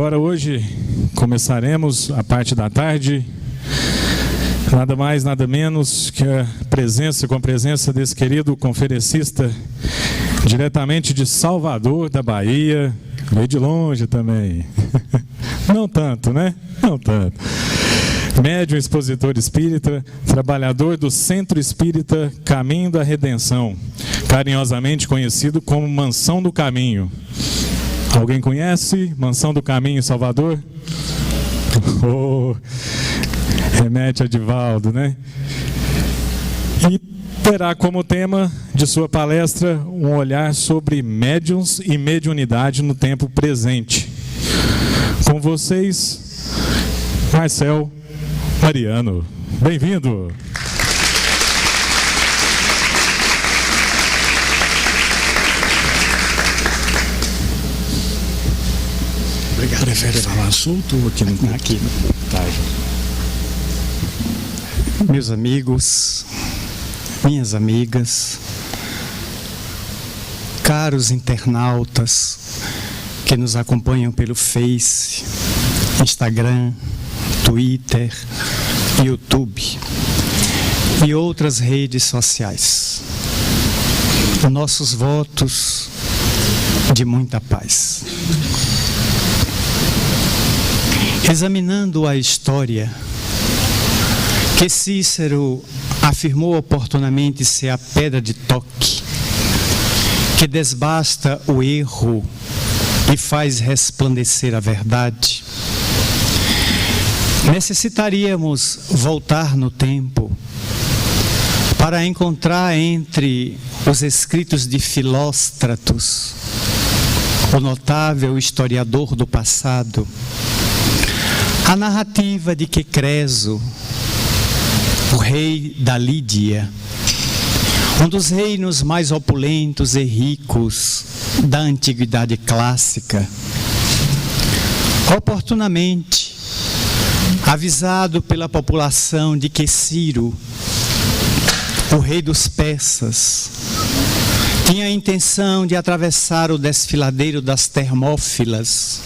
Agora hoje começaremos a parte da tarde, nada mais, nada menos que com a presença desse querido conferencista, diretamente de Salvador, da Bahia, veio de longe também, não tanto, né? Não tanto. Médium expositor espírita, trabalhador do Centro Espírita Caminho da Redenção, carinhosamente conhecido como Mansão do Caminho. Alguém conhece Mansão do Caminho, Salvador? Remete a Divaldo, né? E terá como tema de sua palestra um olhar sobre médiuns e mediunidade no tempo presente. Com vocês, Marcel Mariano. Bem-vindo! Obrigado. Prefere falar solto ou aqui no culto? Aqui. Tá. Meus amigos, minhas amigas, caros internautas que nos acompanham pelo Face, Instagram, Twitter, YouTube e outras redes sociais. Nossos votos de muita paz. Examinando a história, que Cícero afirmou oportunamente ser a pedra de toque, que desbasta o erro e faz resplandecer a verdade, necessitaríamos voltar no tempo para encontrar entre os escritos de Filóstratos, o notável historiador do passado, a narrativa de que Creso, o rei da Lídia, um dos reinos mais opulentos e ricos da antiguidade clássica, oportunamente avisado pela população de que Ciro, o rei dos persas, tinha a intenção de atravessar o desfiladeiro das Termófilas,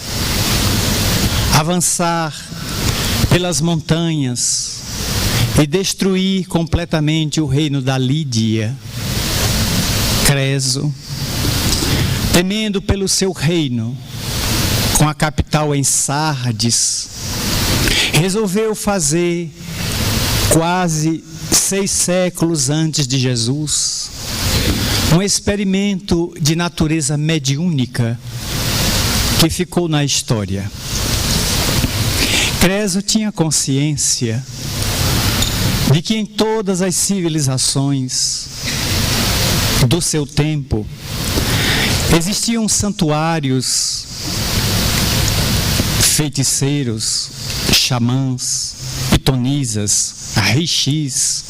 avançar pelas montanhas e destruir completamente o reino da Lídia. Creso, temendo pelo seu reino, com a capital em Sardes, resolveu fazer, quase 6 séculos antes de Jesus, um experimento de natureza mediúnica que ficou na história. Creso tinha consciência de que em todas as civilizações do seu tempo existiam santuários, feiticeiros, xamãs, pitonisas, rixis,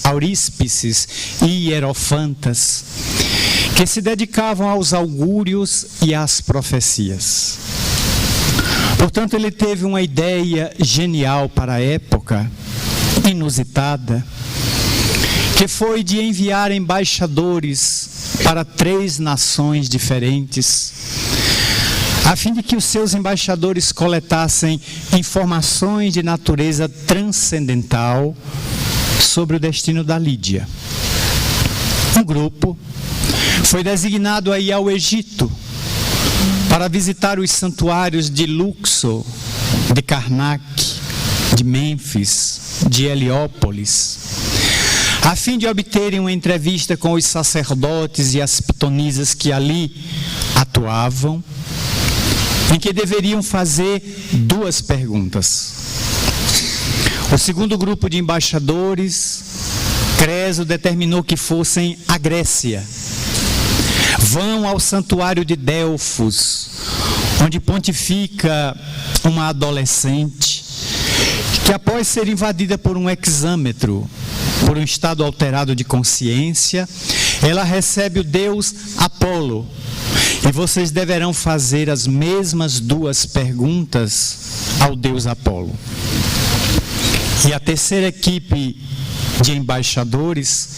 auríspices e hierofantas, que se dedicavam aos augúrios e às profecias. Portanto, ele teve uma ideia genial para a época, inusitada, que foi de enviar embaixadores para 3 nações diferentes, a fim de que os seus embaixadores coletassem informações de natureza transcendental sobre o destino da Lídia. Um grupo foi designado a ir ao Egito para visitar os santuários de Luxor, de Karnak, de Mênfis, de Heliópolis, a fim de obterem uma entrevista com os sacerdotes e as pitonisas que ali atuavam, em que deveriam fazer 2 perguntas. O segundo grupo de embaixadores, Creso determinou que fossem à Grécia. Vão ao santuário de Delfos, onde pontifica uma adolescente que, após ser invadida por um exâmetro, por um estado alterado de consciência, ela recebe o deus Apolo. E vocês deverão fazer as mesmas 2 perguntas ao deus Apolo. E a terceira equipe de embaixadores,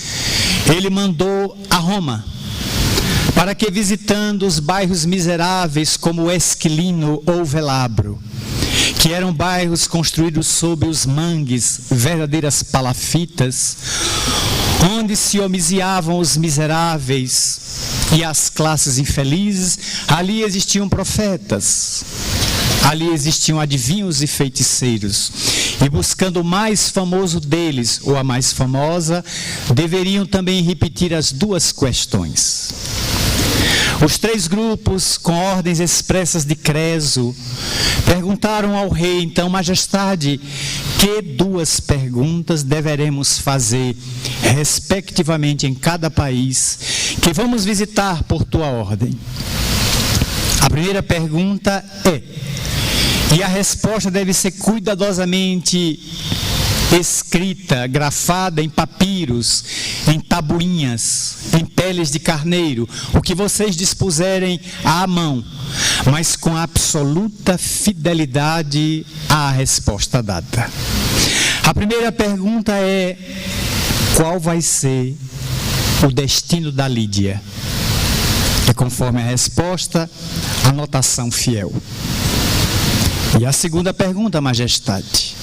ele mandou a Roma, para que, visitando os bairros miseráveis como Esquilino ou Velabro, que eram bairros construídos sob os mangues, verdadeiras palafitas, onde se homiziavam os miseráveis e as classes infelizes, ali existiam profetas, ali existiam adivinhos e feiticeiros, e buscando o mais famoso deles, ou a mais famosa, deveriam também repetir as duas questões. Os 3 grupos, com ordens expressas de Creso, perguntaram ao rei, então, majestade, que 2 perguntas deveremos fazer, respectivamente, em cada país, que vamos visitar por tua ordem? A primeira pergunta é, e a resposta deve ser cuidadosamente escrita, grafada em papiros, em tabuinhas, em peles de carneiro, o que vocês dispuserem à mão, mas com absoluta fidelidade à resposta dada. A primeira pergunta é: qual vai ser o destino da Lídia? E conforme a resposta, anotação fiel. E a segunda pergunta, majestade.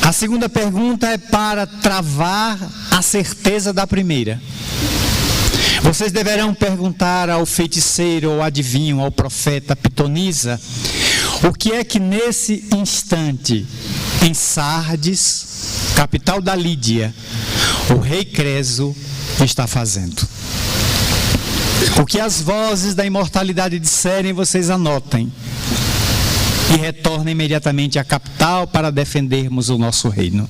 A segunda pergunta é para travar a certeza da primeira. Vocês deverão perguntar ao feiticeiro, ao adivinho, ao profeta Pitonisa, o que é que nesse instante, em Sardes, capital da Lídia, o rei Creso está fazendo. O que as vozes da imortalidade disserem, vocês anotem. E retorna imediatamente à capital para defendermos o nosso reino.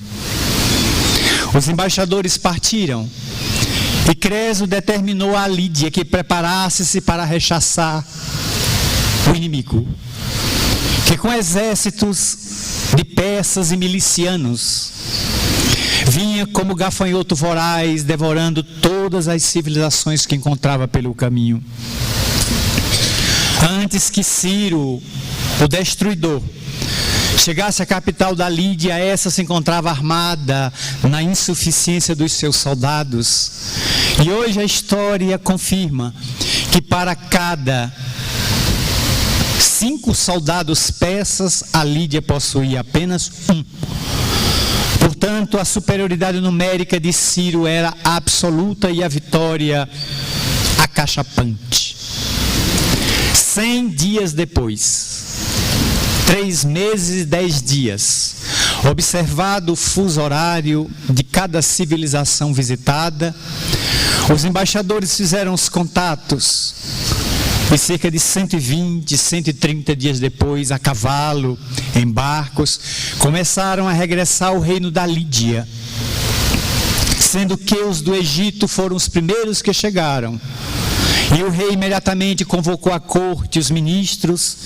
Os embaixadores partiram e Creso determinou a Lídia que preparasse-se para rechaçar o inimigo, que com exércitos de persas e milicianos vinha como gafanhoto voraz, devorando todas as civilizações que encontrava pelo caminho. Antes que Ciro, o destruidor, chegasse à capital da Lídia, essa se encontrava armada na insuficiência dos seus soldados. E hoje a história confirma que para cada 5 soldados persas, a Lídia possuía apenas 1. Portanto, a superioridade numérica de Ciro era absoluta e a vitória acachapante. 100 dias depois, 3 meses e 10 dias, observado o fuso horário de cada civilização visitada, os embaixadores fizeram os contatos e cerca de 120, 130 dias depois, a cavalo, em barcos, começaram a regressar ao reino da Lídia, sendo que os do Egito foram os primeiros que chegaram. E o rei imediatamente convocou a corte, os ministros,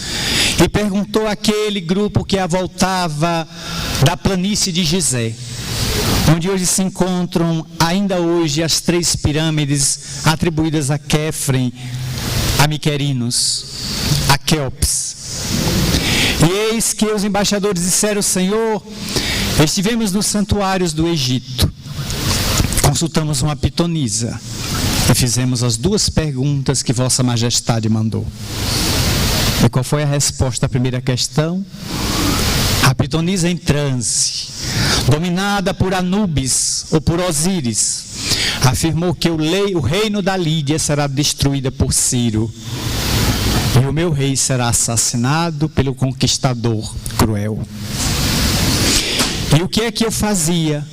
e perguntou àquele grupo que a voltava da planície de Gizé, onde hoje se encontram ainda hoje as 3 pirâmides atribuídas a Quéfren, a Miquerinos, a Quéops. E eis que os embaixadores disseram: Senhor, estivemos nos santuários do Egito, consultamos uma pitonisa e fizemos as 2 perguntas que Vossa Majestade mandou. E qual foi a resposta à primeira questão? A pitonisa em transe, dominada por Anubis ou por Osíris, afirmou que o reino da Lídia será destruído por Ciro e o meu rei será assassinado pelo conquistador cruel. E o que é que eu fazia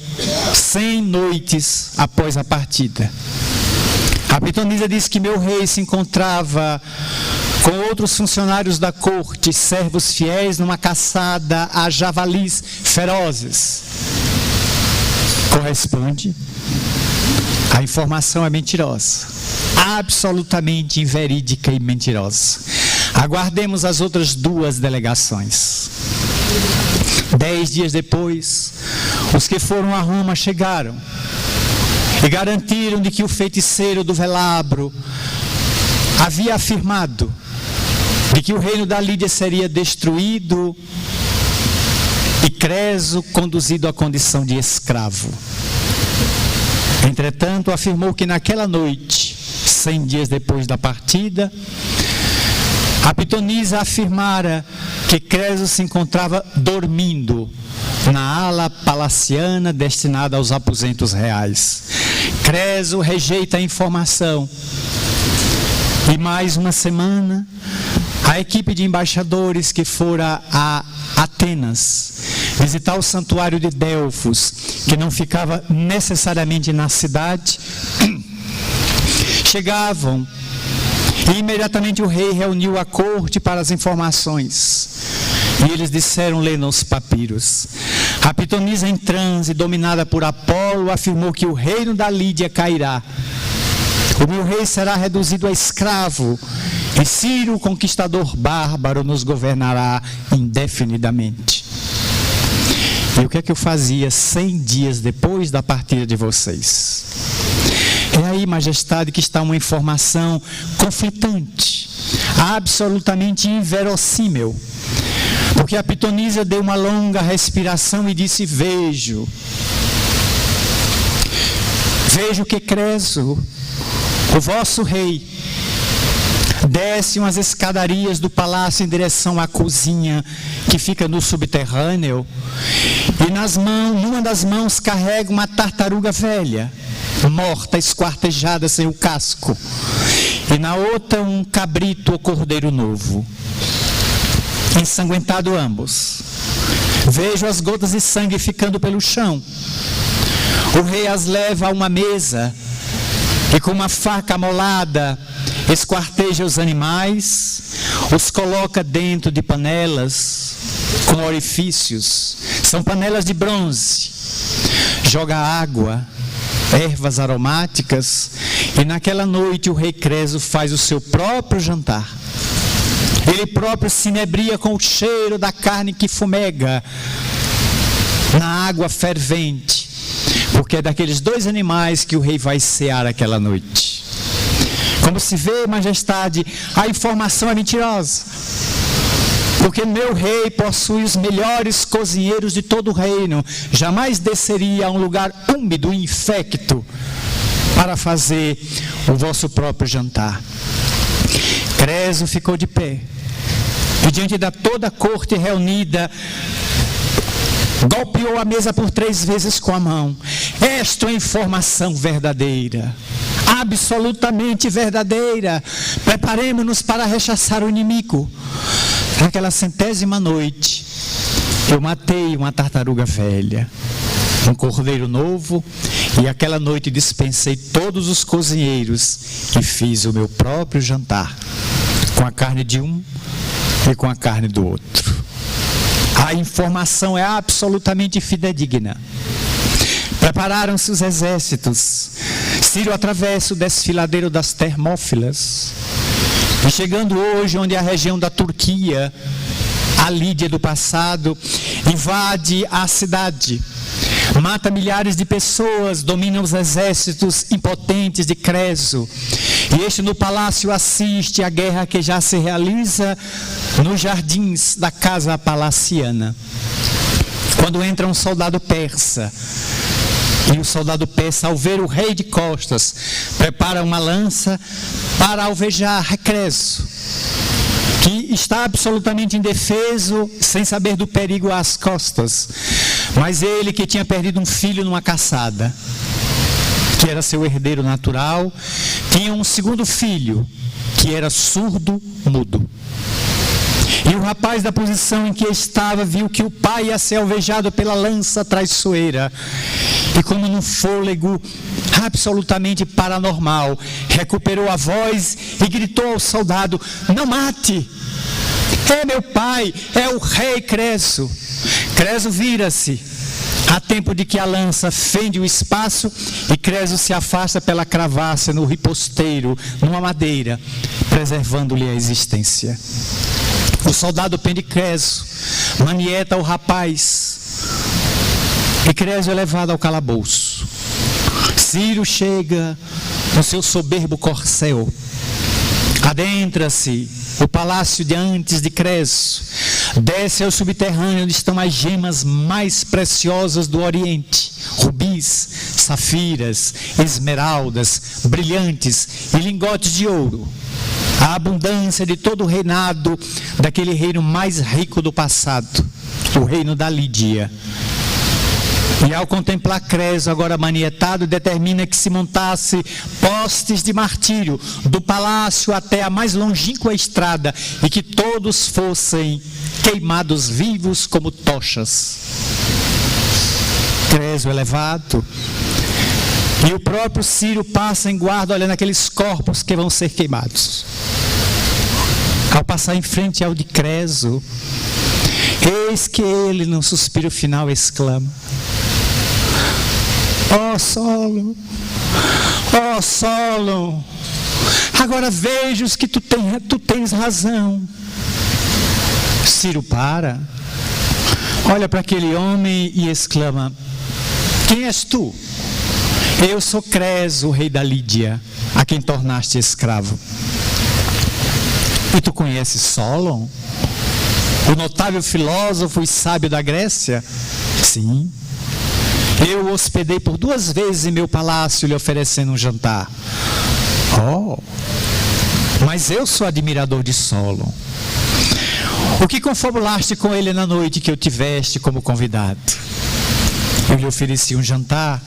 100 noites após a partida? A pitonisa disse que meu rei se encontrava com outros funcionários da corte, servos fiéis, numa caçada a javalis ferozes. Corresponde? A informação é mentirosa, absolutamente inverídica e mentirosa. Aguardemos as outras 2 delegações. 10 dias depois, os que foram a Roma chegaram e garantiram de que o feiticeiro do Velabro havia afirmado de que o reino da Lídia seria destruído e Creso conduzido à condição de escravo. Entretanto, afirmou que naquela noite 100 dias depois da partida, a pitonisa afirmara que Creso se encontrava dormindo na ala palaciana destinada aos aposentos reais. Creso rejeita a informação. E mais uma semana, a equipe de embaixadores que fora a Atenas visitar o santuário de Delfos, que não ficava necessariamente na cidade, chegavam e imediatamente o rei reuniu a corte para as informações. E eles disseram, lendo os papiros: a pitonisa em transe, dominada por Apolo, afirmou que o reino da Lídia cairá. O meu rei será reduzido a escravo, e Ciro, o conquistador bárbaro, nos governará indefinidamente. E o que é que eu fazia 100 dias depois da partida de vocês? É aí, majestade, que está uma informação conflitante, absolutamente inverossímil. Porque a pitonisa deu uma longa respiração e disse: vejo que Creso, o vosso rei, desce umas escadarias do palácio em direção à cozinha que fica no subterrâneo, e numa das mãos carrega uma tartaruga velha, morta, esquartejada sem o casco, e na outra um cabrito ou cordeiro novo, ensanguentado ambos. Vejo as gotas de sangue ficando pelo chão. O rei as leva a uma mesa e com uma faca amolada esquarteja os animais, os coloca dentro de panelas com orifícios. São panelas de bronze. Joga água, ervas aromáticas, e naquela noite o rei Creso faz o seu próprio jantar. Ele próprio se inebria com o cheiro da carne que fumega na água fervente, porque é daqueles 2 animais que o rei vai cear aquela noite. Como se vê, majestade, a informação é mentirosa, porque meu rei possui os melhores cozinheiros de todo o reino. Jamais desceria a um lugar úmido e infecto para fazer o vosso próprio jantar. Creso ficou de pé e, diante de toda a corte reunida, golpeou a mesa por 3 vezes com a mão. Esta é informação verdadeira, absolutamente verdadeira. Preparemos-nos para rechaçar o inimigo. Naquela 100ª noite, eu matei uma tartaruga velha, um cordeiro novo, e aquela noite dispensei todos os cozinheiros e fiz o meu próprio jantar, com a carne de um e com a carne do outro. A informação é absolutamente fidedigna. Prepararam-se os exércitos. Ciro atravessa o desfiladeiro das Termófilas, e chegando hoje, onde é a região da Turquia, a Lídia do passado, invade a cidade, mata milhares de pessoas, domina os exércitos impotentes de Creso, e este no palácio assiste à guerra que já se realiza nos jardins da casa palaciana. Quando entra um soldado persa, e o soldado persa, ao ver o rei de costas, prepara uma lança para alvejar Creso, que está absolutamente indefeso, sem saber do perigo às costas. Mas ele, que tinha perdido um filho numa caçada, que era seu herdeiro natural, tinha um segundo filho, que era surdo, mudo. E o rapaz, da posição em que estava, viu que o pai ia ser alvejado pela lança traiçoeira. E, como num fôlego absolutamente paranormal, recuperou a voz e gritou ao soldado: não mate! É meu pai, é o rei Creso. Creso vira-se, há tempo de que a lança fende o espaço, e Creso se afasta pela cravassa no riposteiro, numa madeira, preservando-lhe a existência. O soldado prende Creso, manieta o rapaz, e Creso é levado ao calabouço. Ciro chega no seu soberbo corcel, adentra-se o palácio de antes de Creso, desce ao subterrâneo onde estão as gemas mais preciosas do Oriente, rubis, safiras, esmeraldas, brilhantes e lingotes de ouro. A abundância de todo o reinado daquele reino mais rico do passado, o reino da Lídia. E ao contemplar Creso, agora manietado, determina que se montasse postes de martírio, do palácio até a mais longínqua estrada, e que todos fossem queimados vivos como tochas. Creso é levado, e o próprio Ciro passa em guarda olhando aqueles corpos que vão ser queimados. Ao passar em frente ao de Creso, eis que ele, num suspiro final, exclama: ó Solon, ó Solon, agora vejo que tu tens razão. Ciro para, olha para aquele homem e exclama: quem és tu? Eu sou Creso, o rei da Lídia, a quem tornaste escravo. E tu conheces Solon, o notável filósofo e sábio da Grécia? Sim. Eu o hospedei por 2 vezes em meu palácio, lhe oferecendo um jantar. Oh, mas eu sou admirador de Solon. O que confabulaste com ele na noite que eu tiveste como convidado? Eu lhe ofereci um jantar,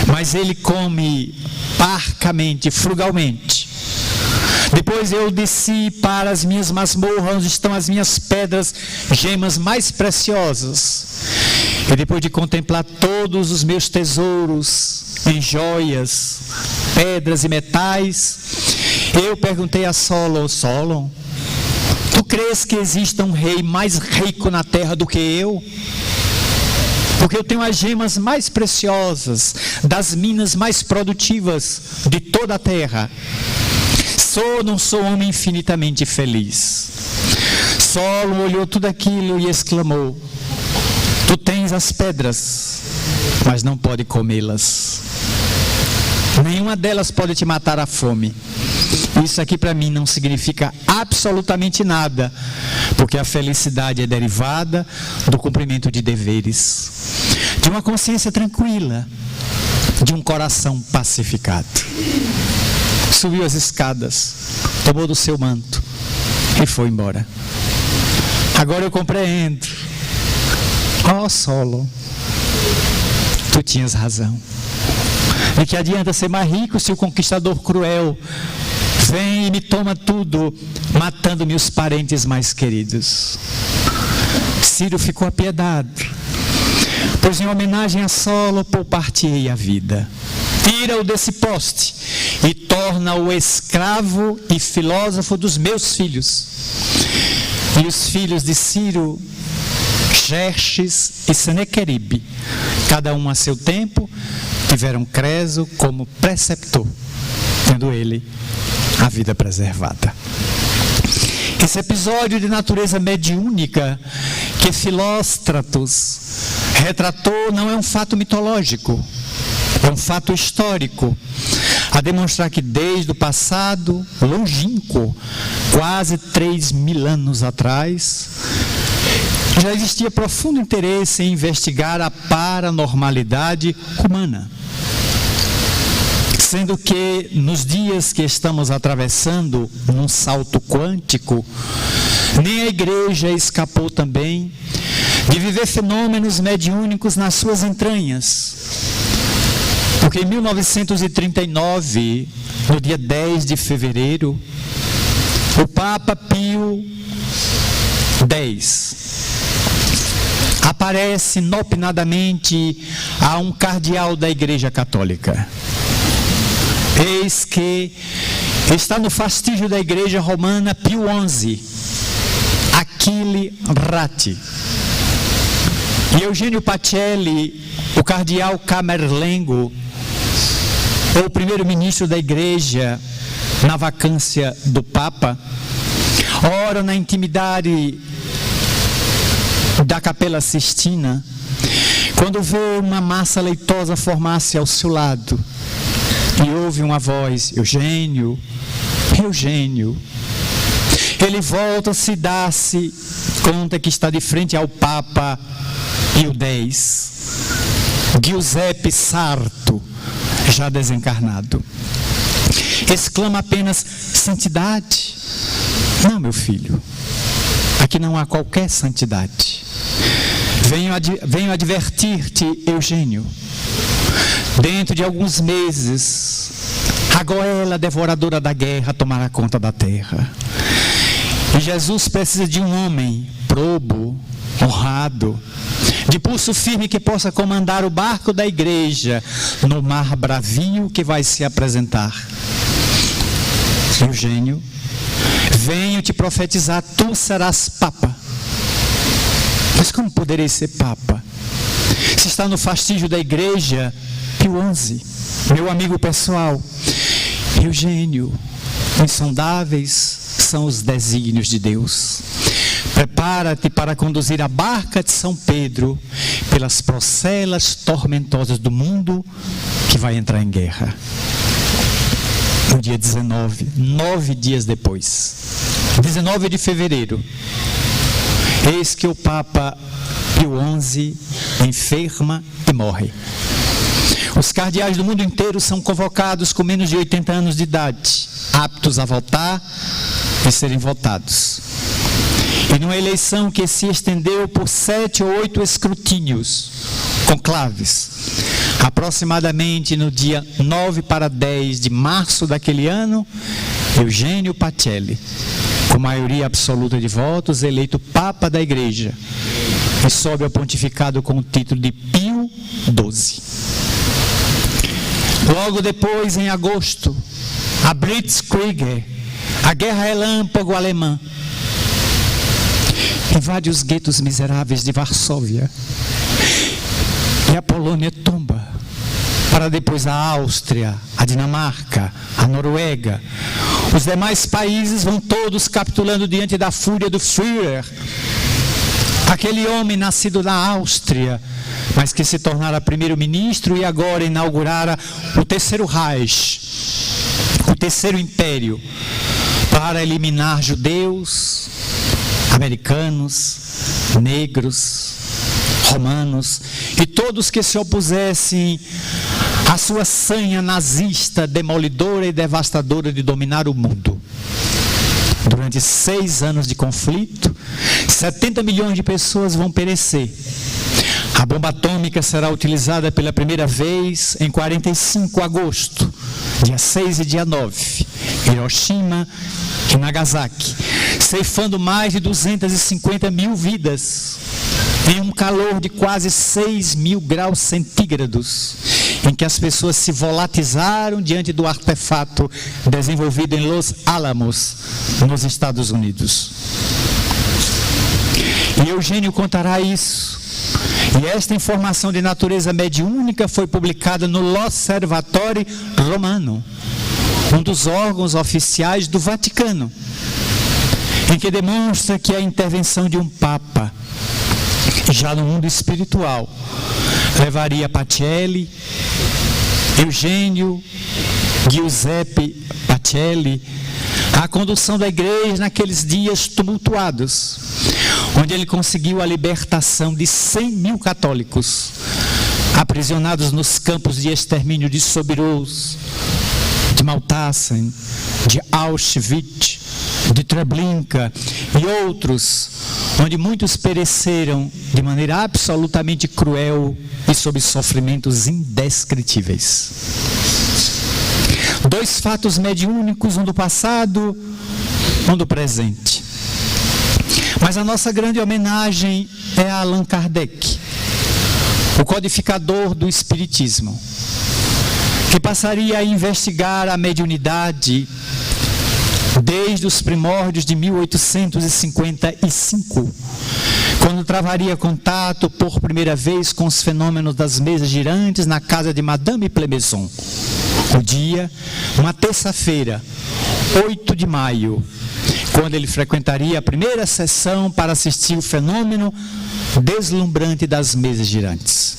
mas ele come parcamente, frugalmente. Depois eu desci para as minhas masmorras, onde estão as minhas pedras, gemas mais preciosas. E depois de contemplar todos os meus tesouros em joias, pedras e metais, eu perguntei a Solon: Solon, tu crês que exista um rei mais rico na terra do que eu? Porque eu tenho as gemas mais preciosas, das minas mais produtivas de toda a terra. Não sou homem infinitamente feliz. Solon olhou tudo aquilo e exclamou: tu tens as pedras, mas não pode comê-las. Nenhuma delas pode te matar à fome. Isso aqui para mim não significa absolutamente nada, porque a felicidade é derivada do cumprimento de deveres, de uma consciência tranquila, de um coração pacificado. Subiu as escadas, tomou do seu manto e foi embora. Agora eu compreendo. Ó Solon, tu tinhas razão. De que adianta ser mais rico se o conquistador cruel vem e me toma tudo, matando meus parentes mais queridos. Ciro ficou apiedado, pois em homenagem a Solon poupar-te-ei a vida. Tira-o desse poste e torna-o escravo e filósofo dos meus filhos. E os filhos de Ciro, Xerxes e Senequeribe, cada um a seu tempo, tiveram Creso como preceptor, tendo ele a vida preservada. Esse episódio de natureza mediúnica que Filóstratos retratou não é um fato mitológico, é um fato histórico, a demonstrar que desde o passado longínquo, quase 3.000 anos atrás, já existia profundo interesse em investigar a paranormalidade humana. Sendo que nos dias que estamos atravessando num salto quântico, nem a igreja escapou também de viver fenômenos mediúnicos nas suas entranhas. Porque em 1939, no dia 10 de fevereiro, o Papa Pio X aparece inopinadamente a um cardeal da Igreja Católica. Eis que está no fastígio da Igreja Romana Pio XI, Achille Ratti. E Eugênio Pacelli, o cardeal Camerlengo, o primeiro-ministro da Igreja na vacância do Papa, ora na intimidade da Capela Sistina, quando vê uma massa leitosa formar-se ao seu lado, e ouve uma voz: Eugênio, Eugênio. ele volta a se dar-se conta que está de frente ao Papa Pio X, Giuseppe Sarto, já desencarnado. Exclama apenas: santidade? Não, meu filho, aqui não há qualquer santidade. Venho advertir-te, Eugênio. Dentro de alguns meses, a goela devoradora da guerra tomará conta da terra. E Jesus precisa de um homem probo, honrado, de pulso firme, que possa comandar o barco da igreja no mar bravio que vai se apresentar. Eugênio, venho te profetizar: tu serás Papa. Mas como poderei ser Papa se está no fastígio da igreja Pio XI, meu amigo pessoal? Eugênio, insondáveis são os desígnios de Deus. Prepara-te para conduzir a barca de São Pedro pelas procelas tormentosas do mundo que vai entrar em guerra. No dia 19, 9 dias depois, 19 de fevereiro, eis que o Papa Pio XI enferma e morre. Os cardeais do mundo inteiro são convocados com menos de 80 anos de idade, aptos a votar e serem votados. E numa eleição que se estendeu por 7 ou 8 escrutínios, conclaves, aproximadamente no dia 9 para 10 de março daquele ano, Eugênio Pacelli, com maioria absoluta de votos, eleito Papa da Igreja, e sobe ao pontificado com o título de Pio XII. Logo depois, em agosto, a Blitzkrieg, a guerra relâmpago alemã, invade os guetos miseráveis de Varsóvia, e a Polônia tomba, para depois a Áustria, a Dinamarca, a Noruega. Os demais países vão todos capitulando diante da fúria do Führer, aquele homem nascido na Áustria, mas que se tornara primeiro-ministro e agora inaugurara o Terceiro Reich, o Terceiro Império, para eliminar judeus, americanos, negros, romanos e todos que se opusessem à sua sanha nazista, demolidora e devastadora de dominar o mundo. Durante 6 anos de conflito, 70 milhões de pessoas vão perecer. A bomba atômica será utilizada pela primeira vez em 45 de agosto, dia 6 e dia 9, Hiroshima e Nagasaki, ceifando mais de 250 mil vidas, em um calor de quase 6.000 graus centígrados, em que as pessoas se volatizaram diante do artefato desenvolvido em Los Alamos, nos Estados Unidos. E Eugênio contará isso. E esta informação de natureza mediúnica foi publicada no L'Osservatore Romano, um dos órgãos oficiais do Vaticano, em que demonstra que a intervenção de um Papa, já no mundo espiritual, levaria Pacelli, Eugênio, Giuseppe Pacelli, à condução da igreja naqueles dias tumultuados, onde ele conseguiu a libertação de 100 mil católicos, aprisionados nos campos de extermínio de Sobiros, de Mauthausen, de Auschwitz, de Treblinka e outros, onde muitos pereceram de maneira absolutamente cruel e sob sofrimentos indescritíveis. 2 fatos mediúnicos, um do passado, um do presente. Mas a nossa grande homenagem é a Allan Kardec, o codificador do Espiritismo, que passaria a investigar a mediunidade desde os primórdios de 1855, quando travaria contato por primeira vez com os fenômenos das mesas girantes na casa de Madame Plemeson. O dia, uma terça-feira, 8 de maio, quando ele frequentaria a primeira sessão para assistir o fenômeno deslumbrante das mesas girantes.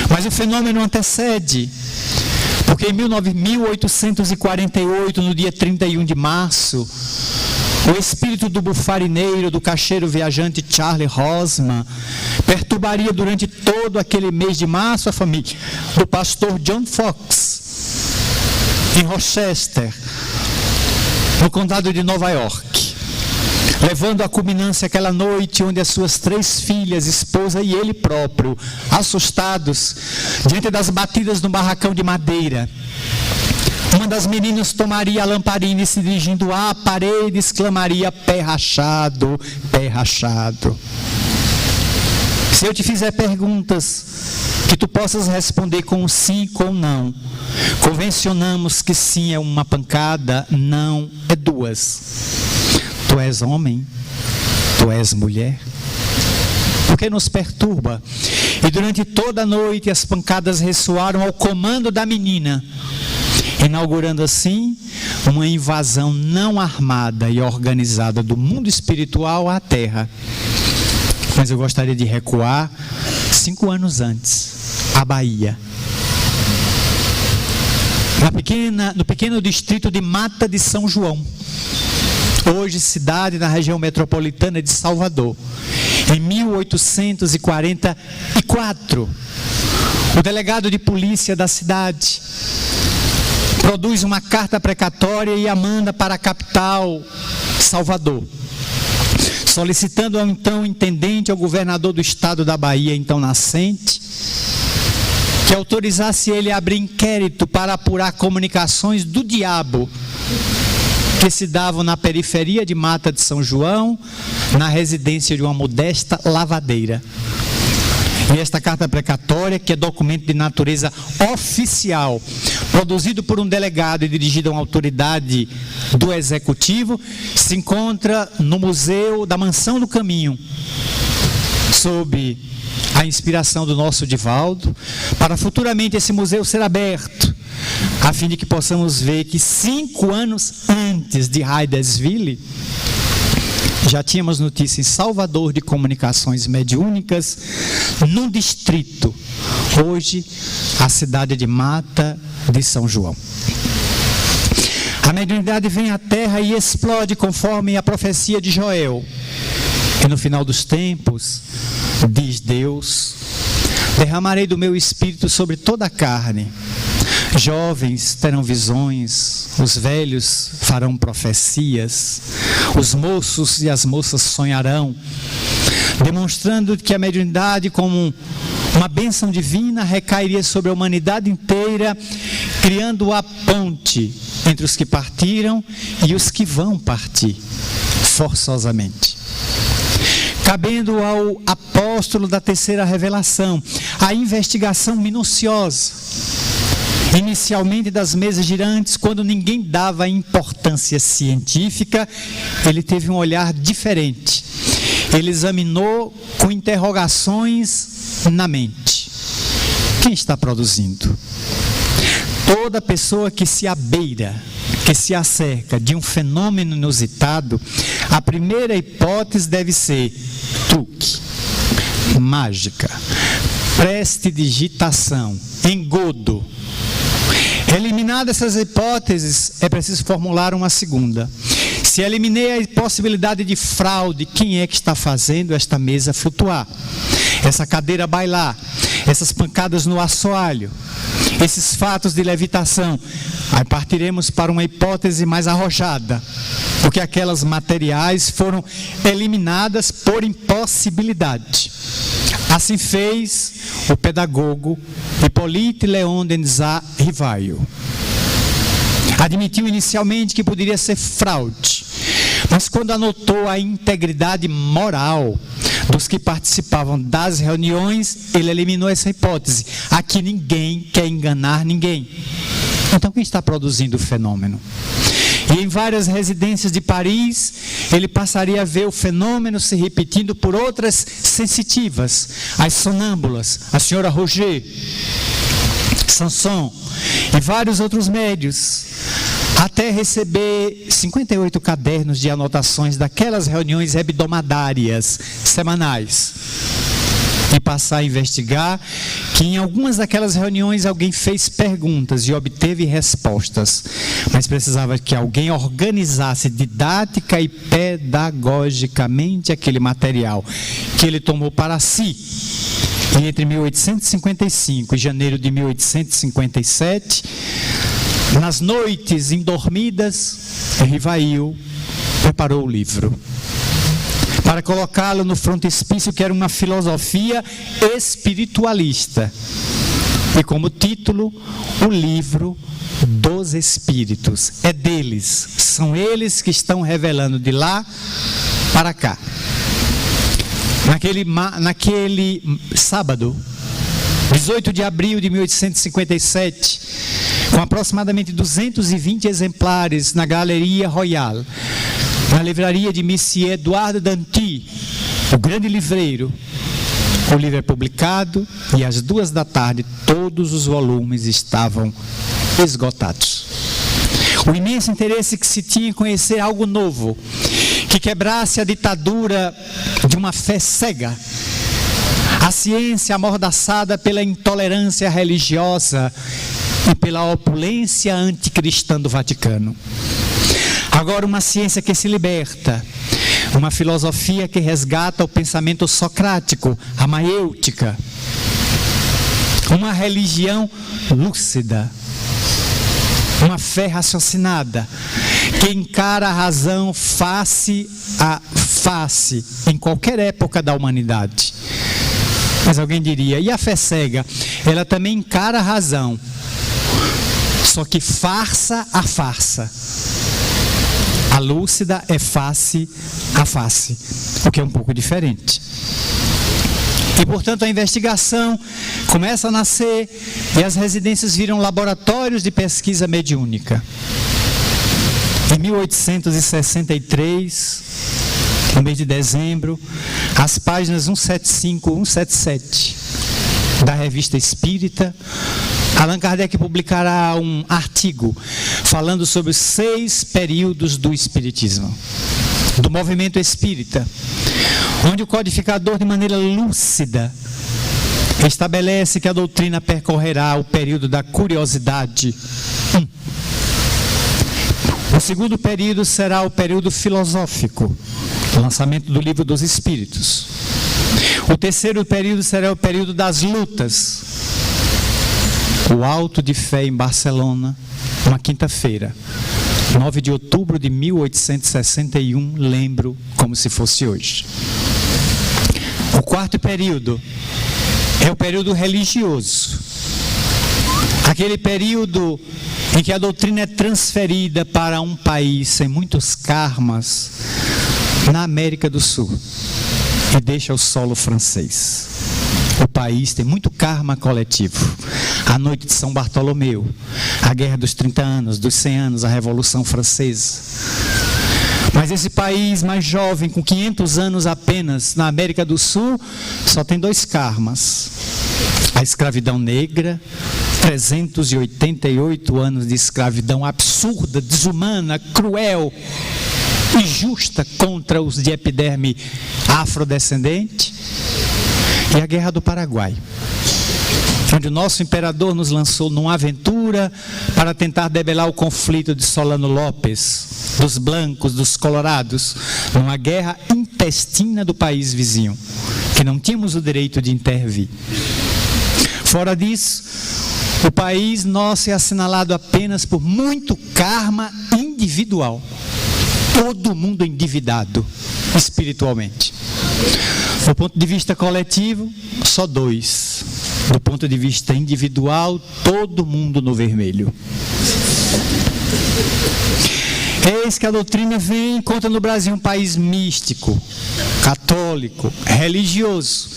Mas o fenômeno antecede, porque em 1848, no dia 31 de março, O espírito do bufarineiro, do caixeiro viajante Charlie Rosman perturbaria durante todo aquele mês de março a família do pastor John Fox, em Rochester, no condado de Nova York, levando à culminância aquela noite onde as suas 3 filhas, esposa e ele próprio, assustados, diante das batidas no barracão de madeira, uma das meninas tomaria a lamparina e, se dirigindo à parede, exclamaria: pé rachado, pé rachado. Se eu te fizer perguntas que tu possas responder com sim, com não, convencionamos que sim é uma pancada, não é 2. Tu és homem, tu és mulher. Porque nos perturba. E durante toda a noite as pancadas ressoaram ao comando da menina, inaugurando assim uma invasão não armada e organizada do mundo espiritual à terra. Mas eu gostaria de recuar 5 anos antes, à Bahia. No pequeno distrito de Mata de São João, hoje cidade na região metropolitana de Salvador. Em 1844, o delegado de polícia da cidade produz uma carta precatória e a manda para a capital, Salvador, solicitando ao então intendente, ao governador do estado da Bahia, então nascente, que autorizasse ele a abrir inquérito para apurar comunicações do diabo que se davam na periferia de Mata de São João, na residência de uma modesta lavadeira. E esta carta precatória, que é documento de natureza oficial, produzido por um delegado e dirigido a uma autoridade do executivo, se encontra no Museu da Mansão do Caminho, sob a inspiração do nosso Divaldo, para futuramente esse museu ser aberto, a fim de que possamos ver que 5 anos antes de Hydesville, já tínhamos notícia em Salvador de comunicações mediúnicas, num distrito, hoje a cidade de Mata de São João. A mediunidade vem à terra e explode conforme a profecia de Joel. E no final dos tempos, diz Deus: derramarei do meu espírito sobre toda a carne. Jovens terão visões, os velhos farão profecias, os moços e as moças sonharão, demonstrando que a mediunidade, como uma bênção divina, recairia sobre a humanidade inteira, criando a ponte entre os que partiram e os que vão partir, forçosamente. Cabendo ao apóstolo da terceira revelação a investigação minuciosa, inicialmente das mesas girantes, quando ninguém dava importância científica, ele teve um olhar diferente. Ele examinou com interrogações na mente. Quem está produzindo? Toda pessoa que se abeira, que se acerca de um fenômeno inusitado, a primeira hipótese deve ser truque, mágica, prestidigitação, engodo. Eliminadas essas hipóteses, é preciso formular uma segunda. Se eliminei a possibilidade de fraude, quem é que está fazendo esta mesa flutuar? Essa cadeira bailar? Essas pancadas no assoalho? Esses fatos de levitação? Aí partiremos para uma hipótese mais arrojada, porque aquelas materiais foram eliminadas por impossibilidade. Assim fez o pedagogo Hippolyte Léon Denisard Rivaio. Admitiu inicialmente que poderia ser fraude, mas quando anotou a integridade moral dos que participavam das reuniões, ele eliminou essa hipótese. Aqui ninguém quer enganar ninguém. Então quem está produzindo o fenômeno? E em várias residências de Paris, ele passaria a ver o fenômeno se repetindo por outras sensitivas, as sonâmbulas, a senhora Roger, Sanson e vários outros médios, até receber 58 cadernos de anotações daquelas reuniões hebdomadárias, semanais. e passar a investigar, que em algumas daquelas reuniões alguém fez perguntas e obteve respostas, mas precisava que alguém organizasse didática e pedagogicamente aquele material que ele tomou para si. E entre 1855 e janeiro de 1857, nas noites indormidas, Rivail preparou o livro para colocá-lo no frontispício, que era uma filosofia espiritualista. E como título, o livro dos Espíritos. É deles, são eles que estão revelando de lá para cá. Naquele sábado, 18 de abril de 1857, com aproximadamente 220 exemplares na Galeria Royal, na livraria de Monsieur Edouard Danty, o grande livreiro, o livro é publicado e às 14h todos os volumes estavam esgotados. O imenso interesse que se tinha em conhecer algo novo, que quebrasse a ditadura de uma fé cega, a ciência amordaçada pela intolerância religiosa e pela opulência anticristã do Vaticano. Agora uma ciência que se liberta, uma filosofia que resgata o pensamento socrático, a maêutica, uma religião lúcida, uma fé raciocinada, que encara a razão face a face, em qualquer época da humanidade. Mas alguém diria, e a fé cega? Ela também encara a razão, só que farsa a farsa. A lúcida é face a face, o que é um pouco diferente. E, portanto, a investigação começa a nascer e as residências viram laboratórios de pesquisa mediúnica. Em 1863, no mês de dezembro, as páginas 175 e 177 da Revista Espírita, Allan Kardec publicará um artigo falando sobre os 6 períodos do Espiritismo, do movimento espírita, onde o codificador, de maneira lúcida, estabelece que a doutrina percorrerá o período da curiosidade. O segundo período será o período filosófico, o lançamento do Livro dos Espíritos. O terceiro período será o período das lutas, o Auto de Fé em Barcelona, uma quinta-feira, 9 de outubro de 1861, lembro como se fosse hoje. O quarto período é o período religioso, aquele período em que a doutrina é transferida para um país sem muitos karmas, na América do Sul, e deixa o solo francês. O país tem muito karma coletivo. A noite de São Bartolomeu, a Guerra dos 30 anos, dos 100 anos, a Revolução Francesa. Mas esse país mais jovem, com 500 anos apenas, na América do Sul, só tem 2 karmas. A escravidão negra, 388 anos de escravidão absurda, desumana, cruel e justa contra os de epiderme afrodescendente. E a Guerra do Paraguai, onde o nosso imperador nos lançou numa aventura para tentar debelar o conflito de Solano Lopes, dos blancos, dos colorados, numa guerra intestina do país vizinho, que não tínhamos o direito de intervir. Fora disso, o país nosso é assinalado apenas por muito karma individual. Todo mundo endividado espiritualmente. Do ponto de vista coletivo, só 2. Do ponto de vista individual, todo mundo no vermelho. Eis que a doutrina vem e encontra no Brasil um país místico, católico, religioso,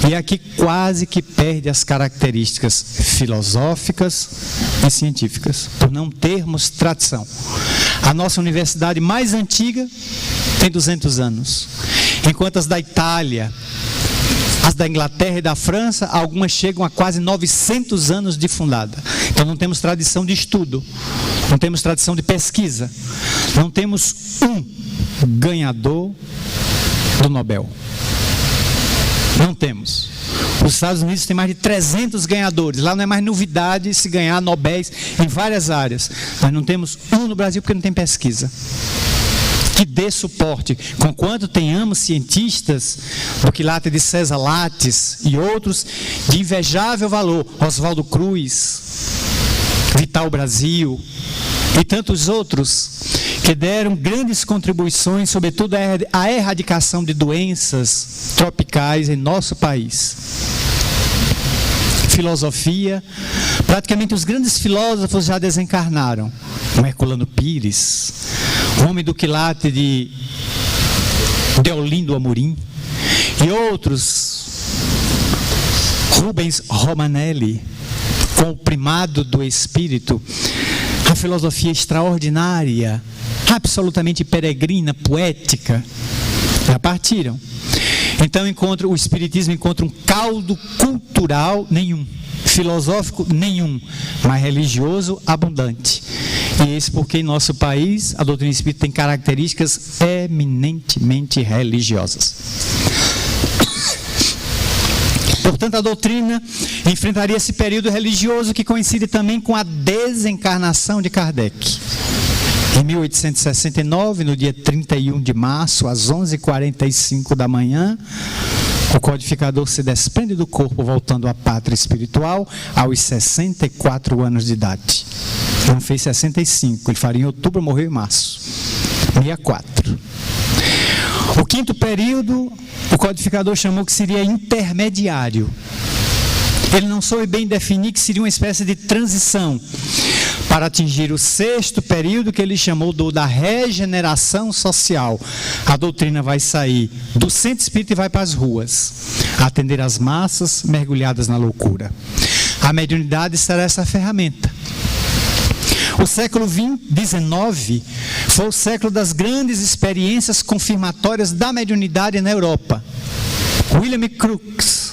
e aqui quase que perde as características filosóficas e científicas, por não termos tradição. A nossa universidade mais antiga tem 200 anos, enquanto as da Itália, as da Inglaterra e da França, algumas chegam a quase 900 anos de fundada. Então não temos tradição de estudo, não temos tradição de pesquisa, não temos um ganhador do Nobel. Não temos. Os Estados Unidos têm mais de 300 ganhadores. Lá não é mais novidade se ganhar Nobéis em várias áreas. Nós não temos um no Brasil porque não tem pesquisa que dê suporte. Conquanto tenhamos cientistas do quilate de César Lattes e outros de invejável valor, Oswaldo Cruz, Vital Brasil e tantos outros que deram grandes contribuições, sobretudo à erradicação de doenças tropicais em nosso país. Filosofia, praticamente os grandes filósofos já desencarnaram. O Herculano Pires, o homem do quilate de Deolindo Amorim e outros, Rubens Romanelli, com o primado do espírito, a filosofia extraordinária, absolutamente peregrina, poética, já partiram. Então o espiritismo encontra um caldo cultural nenhum, filosófico nenhum, mas religioso abundante. E isso porque em nosso país a doutrina espírita tem características eminentemente religiosas. Portanto, a doutrina enfrentaria esse período religioso que coincide também com a desencarnação de Kardec. Em 1869, no dia 31 de março, às 11h45 da manhã, o codificador se desprende do corpo, voltando à pátria espiritual, aos 64 anos de idade. Não fez 65, ele faria em outubro, morreu em março. 64. O quinto período, o codificador chamou que seria intermediário. Ele não soube bem definir que seria uma espécie de transição para atingir o sexto período, que ele chamou da regeneração social. A doutrina vai sair do centro espírita e vai para as ruas, atender as massas mergulhadas na loucura. A mediunidade será essa ferramenta. O século XIX foi o século das grandes experiências confirmatórias da mediunidade na Europa. William Crookes,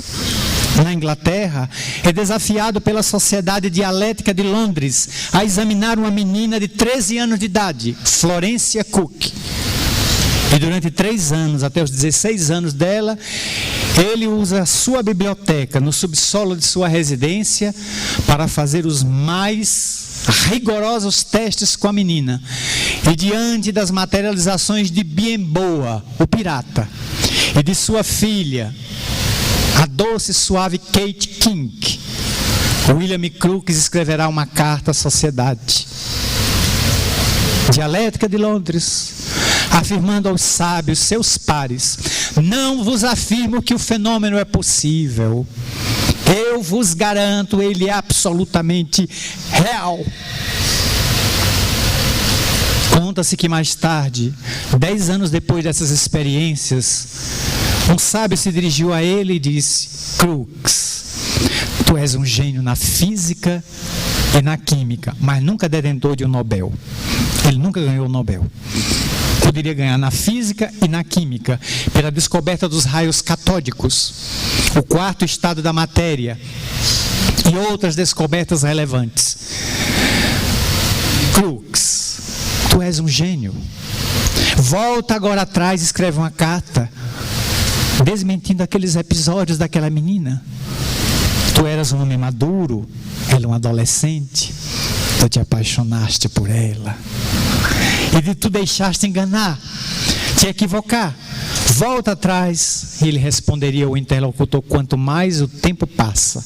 na Inglaterra, é desafiado pela Sociedade Dialética de Londres a examinar uma menina de 13 anos de idade, Florencia Cook. E durante 3 anos, até os 16 anos dela, ele usa a sua biblioteca no subsolo de sua residência para fazer os mais rigorosos testes com a menina. E diante das materializações de Biemboa, o pirata, e de sua filha, a doce e suave Kate King, William Crookes escreverá uma carta à sociedade Dialética de Londres, afirmando aos sábios, seus pares: não vos afirmo que o fenômeno é possível, eu vos garanto, ele é absolutamente real. Conta-se que mais tarde, 10 anos depois dessas experiências, um sábio se dirigiu a ele e disse: Crookes, tu és um gênio na física e na química, mas nunca detentor de um Nobel. Ele nunca ganhou o Nobel. Poderia ganhar na física e na química, pela descoberta dos raios catódicos, o quarto estado da matéria e outras descobertas relevantes. Crookes, tu és um gênio. Volta agora atrás e escreve uma carta desmentindo aqueles episódios daquela menina. Tu eras um homem maduro, ela um adolescente, tu te apaixonaste por ela e tu deixaste enganar, te equivocar. Volta atrás. E ele responderia ao interlocutor: quanto mais o tempo passa,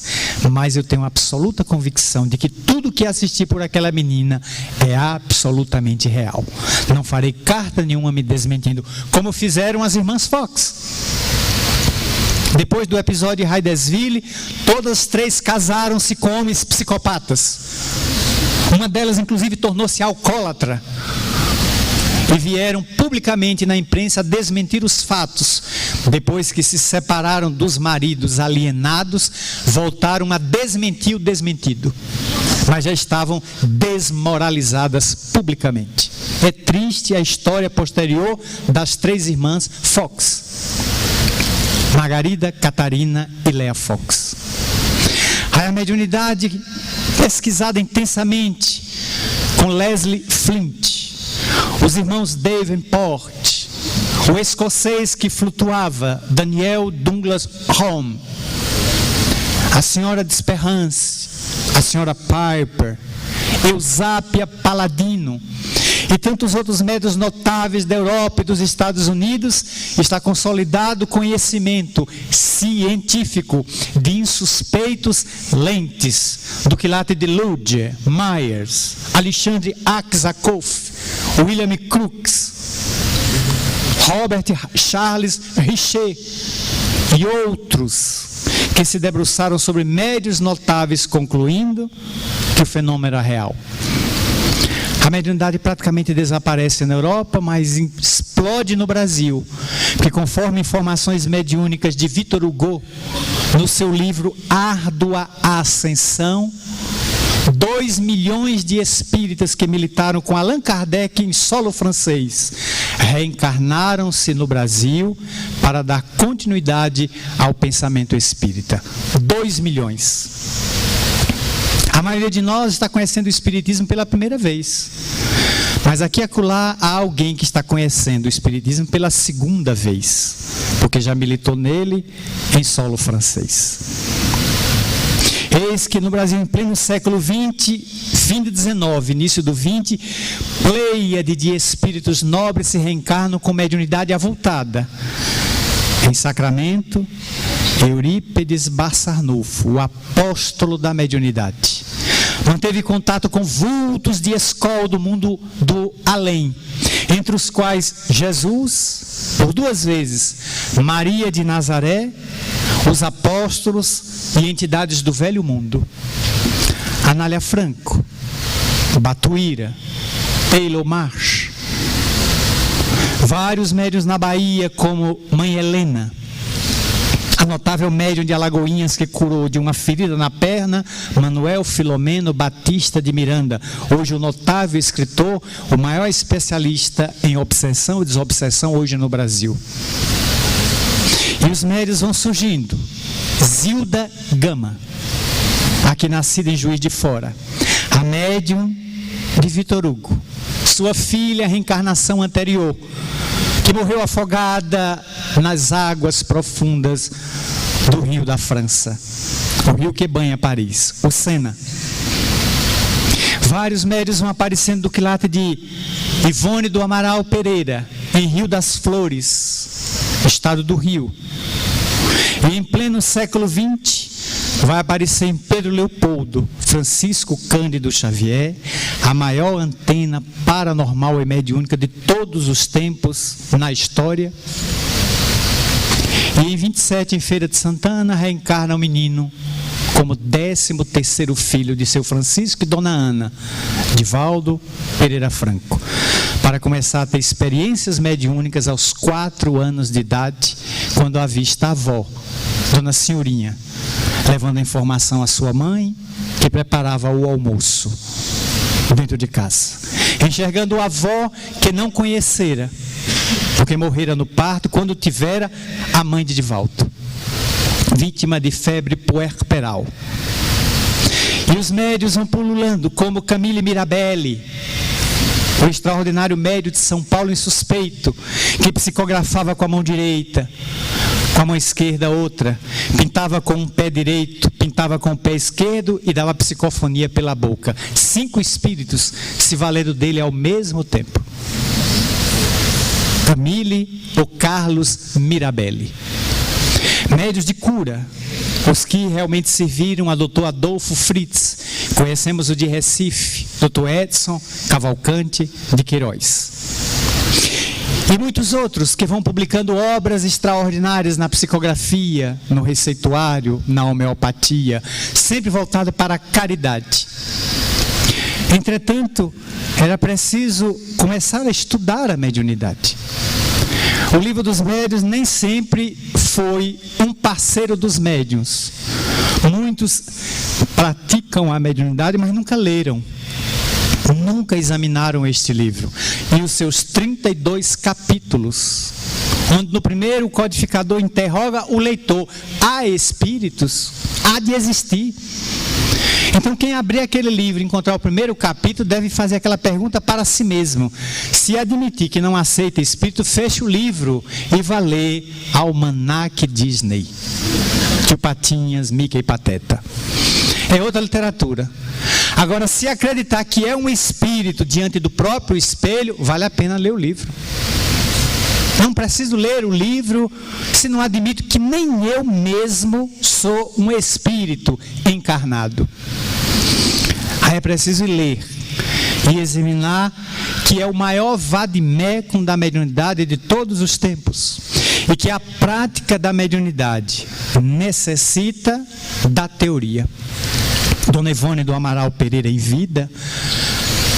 mais eu tenho absoluta convicção de que tudo que assisti por aquela menina é absolutamente real. Não farei carta nenhuma me desmentindo, como fizeram as irmãs Fox. Depois do episódio de Hydesville, todas 3 casaram-se com homens psicopatas. Uma delas, inclusive, tornou-se alcoólatra. E vieram publicamente na imprensa desmentir os fatos. Depois que se separaram dos maridos alienados, voltaram a desmentir o desmentido. Mas já estavam desmoralizadas publicamente. É triste a história posterior das 3 irmãs Fox: Margarida, Catarina e Lea Fox. A mediunidade pesquisada intensamente com Leslie Flint, os irmãos Davenport, o escocês que flutuava, Daniel Douglas Home, a senhora Desperance, a senhora Piper, Eusápia Paladino e tantos outros médiuns notáveis da Europa e dos Estados Unidos, está consolidado conhecimento científico de insuspeitos lentes do quilate de Ludger, Myers, Alexandre Aksakoff, William Crookes, Robert Charles Richer e outros que se debruçaram sobre médiuns notáveis, concluindo que o fenômeno era real. A mediunidade praticamente desaparece na Europa, mas explode no Brasil, porque conforme informações mediúnicas de Victor Hugo, no seu livro Árdua Ascensão, 2 milhões de espíritas que militaram com Allan Kardec em solo francês reencarnaram-se no Brasil para dar continuidade ao pensamento espírita. 2 milhões. A maioria de nós está conhecendo o Espiritismo pela primeira vez. Mas aqui e acolá há alguém que está conhecendo o Espiritismo pela segunda vez, porque já militou nele em solo francês. Eis que no Brasil, em pleno século XX, fim de XIX, início do XX, pleiade de espíritos nobres se reencarnam com mediunidade avultada. Em Sacramento, Eurípedes Barçarnufo, o apóstolo da mediunidade, manteve contato com vultos de escola do mundo do além, entre os quais Jesus, por 2 vezes, Maria de Nazaré, os apóstolos e entidades do velho mundo. Anália Franco, Batuíra, Taylor Marsh, vários médiuns na Bahia, como Mãe Helena, a notável médium de Alagoinhas que curou de uma ferida na perna, Manuel Filomeno Batista de Miranda, hoje o notável escritor, o maior especialista em obsessão e desobsessão hoje no Brasil. E os médiuns vão surgindo. Zilda Gama, aqui nascida em Juiz de Fora, a médium de Victor Hugo, sua filha, a reencarnação anterior, que morreu afogada nas águas profundas do rio da França, o rio que banha Paris, o Sena. Vários médiuns vão aparecendo do quilate de Ivone do Amaral Pereira, em Rio das Flores, estado do Rio. E em pleno século XX, vai aparecer em Pedro Leopoldo, Francisco Cândido Xavier, a maior antena paranormal e mediúnica de todos os tempos na história. E em 27, em Feira de Santana, reencarna o menino como 13º filho de seu Francisco e Dona Ana, Divaldo Pereira Franco, para começar a ter experiências mediúnicas aos 4 anos de idade, quando avista a avó, Dona Senhorinha, levando a informação à sua mãe, que preparava o almoço dentro de casa, enxergando a avó que não conhecera, porque morrera no parto quando tivera a mãe de Divaldo, vítima de febre puerperal. E os médiuns vão pululando, como Camille Mirabelli, o extraordinário médium de São Paulo insuspeito, que psicografava com a mão direita, com a mão esquerda outra, pintava com um pé direito, pintava com o pé esquerdo e dava psicofonia pela boca. 5 espíritos se valendo dele ao mesmo tempo. Camille ou Carlos Mirabelli. Médios de cura, os que realmente serviram a Dr. Adolfo Fritz, conhecemos o de Recife, Dr. Edson Cavalcante de Queiroz. E muitos outros que vão publicando obras extraordinárias na psicografia, no receituário, na homeopatia, sempre voltado para a caridade. Entretanto, era preciso começar a estudar a mediunidade. O livro dos médiuns nem sempre foi um parceiro dos médiuns. Muitos praticam a mediunidade, mas nunca leram, nunca examinaram este livro. E os seus 32 capítulos, onde no primeiro o codificador interroga o leitor: há espíritos? Há de existir? Então quem abrir aquele livro e encontrar o primeiro capítulo deve fazer aquela pergunta para si mesmo. Se admitir que não aceita espírito, feche o livro e vá ler Almanac Disney. Tio Patinhas, Mickey e Pateta. É outra literatura. Agora, se acreditar que é um espírito diante do próprio espelho, vale a pena ler o livro. Não preciso ler o livro se não admito que nem eu mesmo sou um espírito encarnado. Aí é preciso ler e examinar que é o maior vade-mecum da mediunidade de todos os tempos. E que a prática da mediunidade necessita da teoria. Dona Ivone do Amaral Pereira, em vida,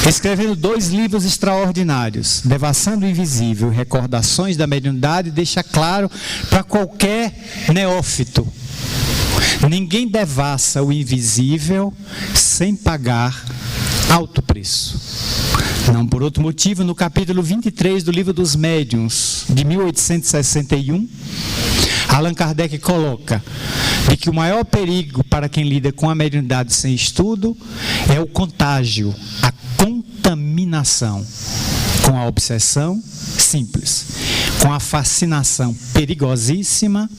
escrevendo 2 livros extraordinários, Devassando o Invisível e Recordações da Mediunidade, deixa claro para qualquer neófito: ninguém devassa o invisível sem pagar alto preço. Não por outro motivo, no capítulo 23 do Livro dos Médiuns, de 1861, Allan Kardec coloca de que o maior perigo para quem lida com a mediunidade sem estudo é o contágio, a contaminação, com a obsessão simples, com a fascinação perigosíssima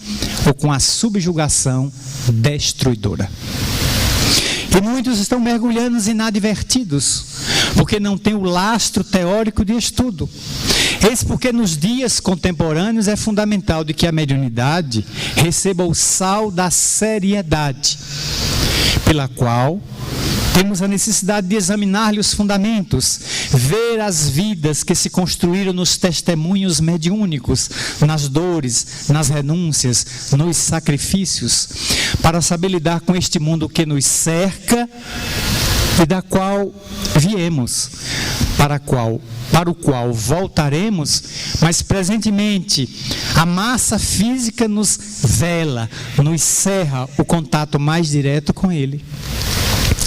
ou com a subjugação destruidora. E muitos estão mergulhando inadvertidos, porque não tem o lastro teórico de estudo. Eis porque nos dias contemporâneos é fundamental de que a mediunidade receba o sal da seriedade, pela qual temos a necessidade de examinar-lhe os fundamentos, ver as vidas que se construíram nos testemunhos mediúnicos, nas dores, nas renúncias, nos sacrifícios, para saber lidar com este mundo que nos cerca e da qual viemos, para o qual voltaremos, mas presentemente a massa física nos vela, nos cerra o contato mais direto com ele.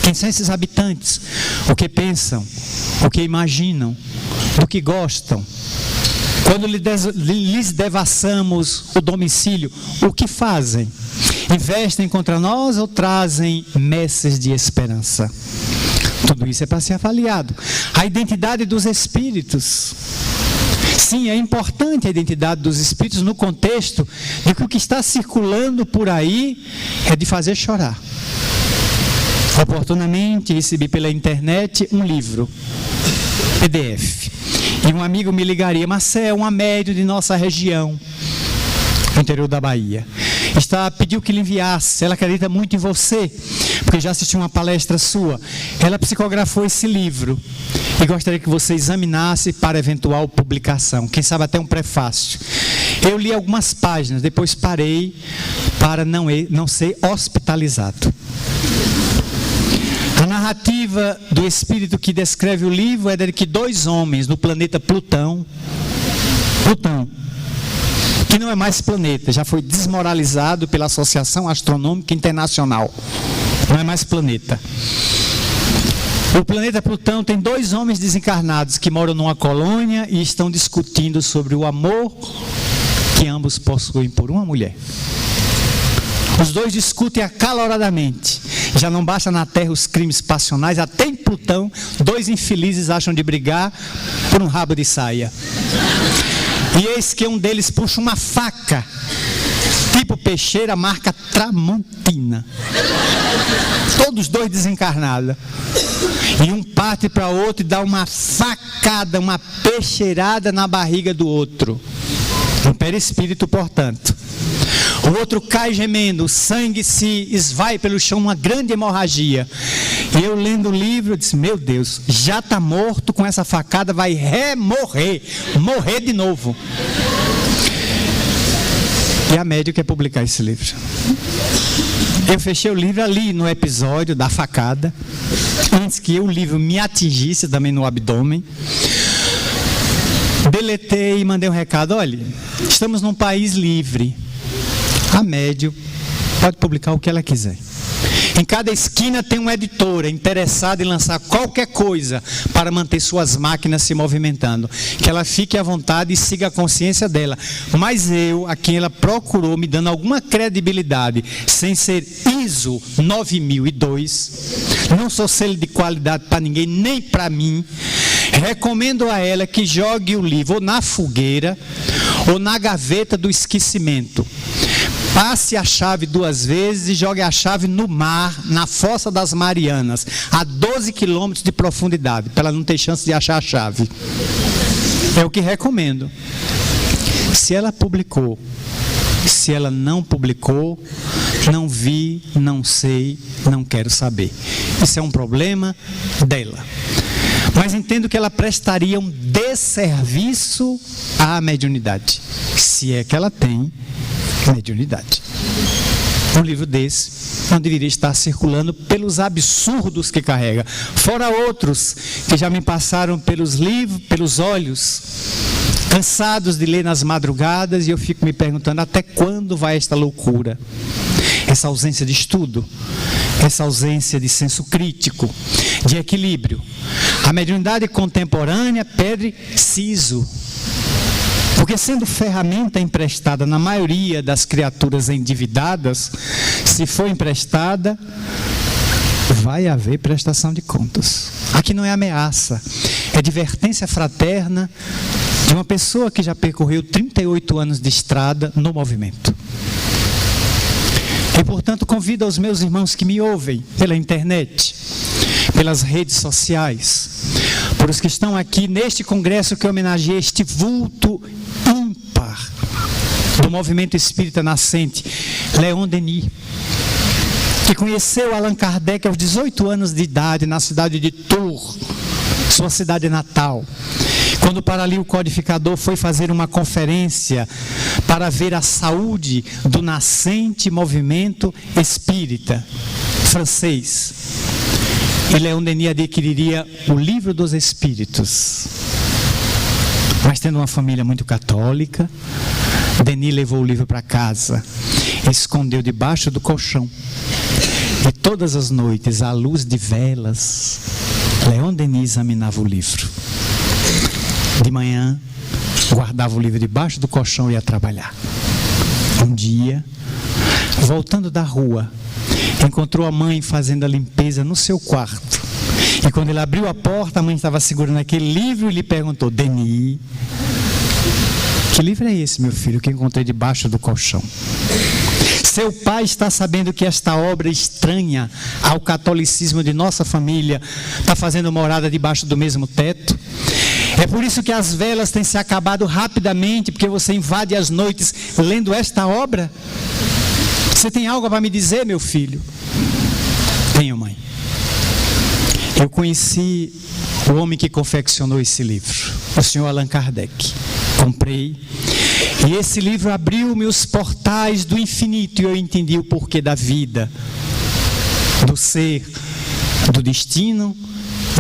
Quem são esses habitantes? O que pensam? O que imaginam? Do que gostam? Quando lhes devassamos o domicílio, o que fazem? Investem contra nós ou trazem messes de esperança? Tudo isso é para ser avaliado. A identidade dos espíritos. Sim, é importante a identidade dos espíritos no contexto de que o que está circulando por aí é de fazer chorar. Oportunamente recebi pela internet um livro, PDF, e um amigo me ligaria: Marcel, uma médium de nossa região, no interior da Bahia, pediu que lhe enviasse, ela acredita muito em você, porque já assistiu uma palestra sua, ela psicografou esse livro, e gostaria que você examinasse para eventual publicação, quem sabe até um prefácio. Eu li algumas páginas, depois parei para não ser hospitalizado. A narrativa do espírito que descreve o livro é de que 2 homens no planeta Plutão, que não é mais planeta, já foi desmoralizado pela Associação Astronômica Internacional, não é mais planeta. O planeta Plutão tem 2 homens desencarnados que moram numa colônia e estão discutindo sobre o amor que ambos possuem por uma mulher. Os 2 discutem acaloradamente. Já não basta na Terra os crimes passionais, até em Plutão 2 infelizes acham de brigar por um rabo de saia. E eis que um deles puxa uma faca, tipo peixeira, marca Tramontina. Todos 2 desencarnados. E um parte para o outro e dá uma facada, uma peixeirada na barriga do outro. Um perispírito, portanto. O outro cai gemendo, o sangue se esvai pelo chão, uma grande hemorragia. E eu lendo o livro, eu disse: meu Deus, já está morto, com essa facada vai morrer de novo. E a médium quer publicar esse livro. Eu fechei o livro ali no episódio da facada, antes que o livro me atingisse também no abdômen. Deletei e mandei um recado: olha, estamos num país livre. A médium pode publicar o que ela quiser. Em cada esquina tem uma editora interessada em lançar qualquer coisa para manter suas máquinas se movimentando. Que ela fique à vontade e siga a consciência dela. Mas eu, a quem ela procurou, me dando alguma credibilidade, sem ser ISO 9002, não sou selo de qualidade para ninguém, nem para mim, recomendo a ela que jogue o livro ou na fogueira ou na gaveta do esquecimento. passe a chave 2 vezes e jogue a chave no mar, na Fossa das Marianas, a 12 quilômetros de profundidade, para ela não ter chance de achar a chave. É o que recomendo. Se ela publicou, se ela não publicou, não vi, não sei, não quero saber. Isso é um problema dela. Mas entendo que ela prestaria um desserviço à mediunidade, se é que ela tem mediunidade. Um livro desse não deveria estar circulando pelos absurdos que carrega, fora outros que já me passaram pelos livros, pelos olhos, cansados de ler nas madrugadas, e eu fico me perguntando até quando vai esta loucura, essa ausência de estudo, essa ausência de senso crítico, de equilíbrio. A mediunidade contemporânea pede siso, porque sendo ferramenta emprestada na maioria das criaturas endividadas, se for emprestada, vai haver prestação de contas. Aqui não é ameaça, é advertência fraterna de uma pessoa que já percorreu 38 anos de estrada no movimento. E, portanto, convido aos meus irmãos que me ouvem pela internet, pelas redes sociais, por os que estão aqui neste congresso que homenageia este vulto ímpar do movimento espírita nascente, Leon Denis, que conheceu Allan Kardec aos 18 anos de idade na cidade de Tours, sua cidade natal, quando para ali o codificador foi fazer uma conferência para ver a saúde do nascente movimento espírita francês. E Leon Denis adquiriria o Livro dos Espíritos. Mas tendo uma família muito católica, Denis levou o livro para casa, escondeu debaixo do colchão. E todas as noites, à luz de velas, Leon Denis examinava o livro. De manhã, guardava o livro debaixo do colchão e ia trabalhar. Um dia, voltando da rua, encontrou a mãe fazendo a limpeza no seu quarto. E quando ele abriu a porta, a mãe estava segurando aquele livro e lhe perguntou: Denis, que livro é esse, meu filho, que encontrei debaixo do colchão? Seu pai está sabendo que esta obra estranha ao catolicismo de nossa família está fazendo morada debaixo do mesmo teto? É por isso que as velas têm se acabado rapidamente, porque você invade as noites lendo esta obra? Você tem algo para me dizer, meu filho? Tenho, mãe. Eu conheci o homem que confeccionou esse livro, o senhor Allan Kardec. Comprei, e esse livro abriu-me os portais do infinito, e eu entendi o porquê da vida, do ser, do destino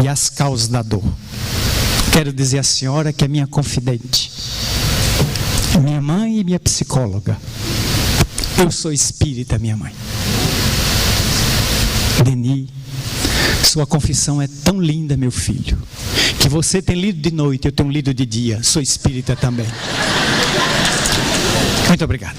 e as causas da dor. Quero dizer à senhora que é minha confidente, minha mãe e minha psicóloga. Eu sou espírita, minha mãe. Denis, sua confissão é tão linda, meu filho, que você tem lido de noite, eu tenho lido de dia. Sou espírita também. Muito obrigado.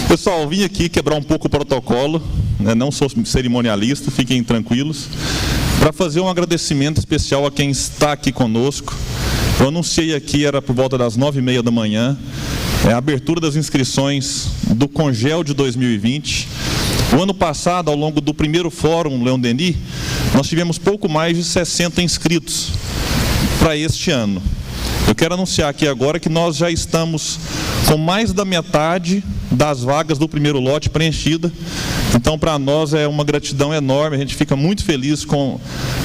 Pessoal, vim aqui quebrar um pouco o protocolo, né? Não sou cerimonialista, fiquem tranquilos, para fazer um agradecimento especial a quem está aqui conosco. Eu anunciei aqui, era por volta das 9h30 da manhã, a abertura das inscrições do Congel de 2020. O ano passado, ao longo do primeiro fórum Leon Denis, nós tivemos pouco mais de 60 inscritos para este ano. Eu quero anunciar aqui agora que nós já estamos com mais da metade das vagas do primeiro lote preenchida. Então, para nós é uma gratidão enorme, a gente fica muito feliz com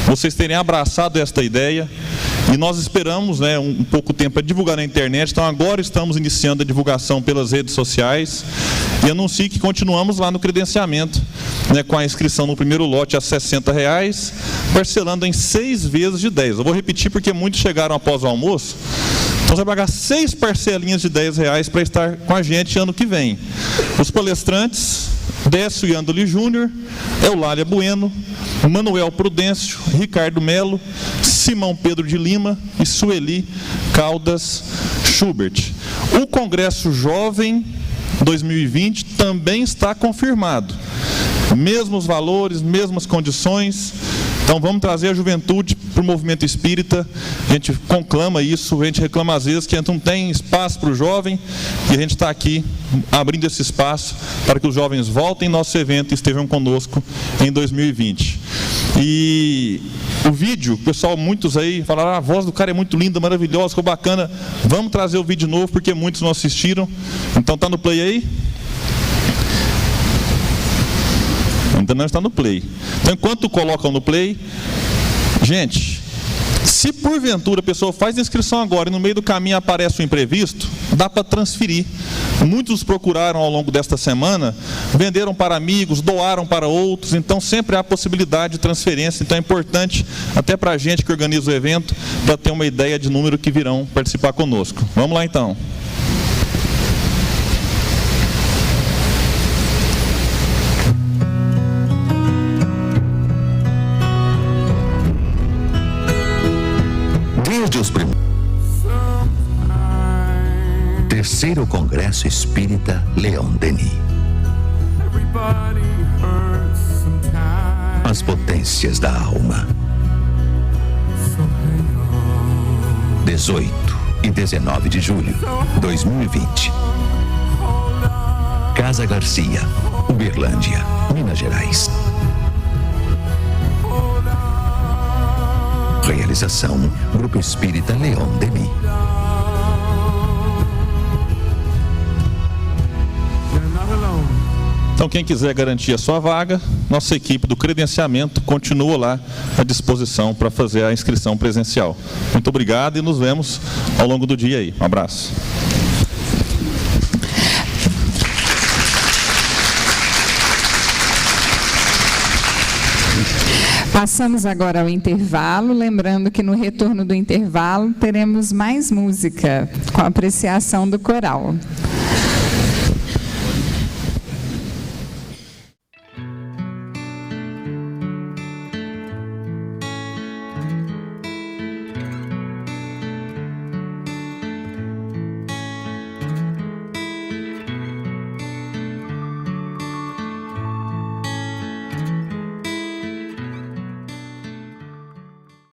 vocês terem abraçado esta ideia. E nós esperamos, né, um pouco tempo para divulgar na internet, então agora estamos iniciando a divulgação pelas redes sociais. E anuncio que continuamos lá no credenciamento, né, com a inscrição no primeiro lote a R$ 60, parcelando em 6 vezes de 10. Eu vou repetir porque muitos chegaram após o almoço. Então você vai pagar 6 parcelinhas de R$10 para estar com a gente ano que vem. Os palestrantes: Décio Yandoli Júnior, Eulália Bueno, Manuel Prudêncio, Ricardo Melo, Simão Pedro de Lima e Sueli Caldas Schubert. O Congresso Jovem 2020 também está confirmado. Mesmos valores, mesmas condições. Então vamos trazer a juventude para o movimento espírita. A gente conclama isso, a gente reclama às vezes que a gente não tem espaço para o jovem, e a gente está aqui abrindo esse espaço para que os jovens voltem em nosso evento e estejam conosco em 2020. E o vídeo, pessoal, muitos aí falaram, a voz do cara é muito linda, maravilhosa, ficou bacana. Vamos trazer o vídeo novo, porque muitos não assistiram. Então está no play aí? Ainda não está no play. Então, enquanto colocam no play, gente, se porventura a pessoa faz inscrição agora e no meio do caminho aparece um imprevisto, dá para transferir. Muitos procuraram ao longo desta semana, venderam para amigos, doaram para outros, então sempre há possibilidade de transferência. Então é importante, até para a gente que organiza o evento, para ter uma ideia de número que virão participar conosco. Vamos lá então. Terceiro Congresso Espírita Leon Denis. As potências da alma. 18 e 19 de julho 2020. Casa Garcia, Uberlândia, Minas Gerais. Realização Grupo Espírita Leon Denis. Então, quem quiser garantir a sua vaga, nossa equipe do credenciamento continua lá à disposição para fazer a inscrição presencial. Muito obrigado e nos vemos ao longo do dia aí. Um abraço. Passamos agora ao intervalo, lembrando que no retorno do intervalo teremos mais música com a apreciação do coral.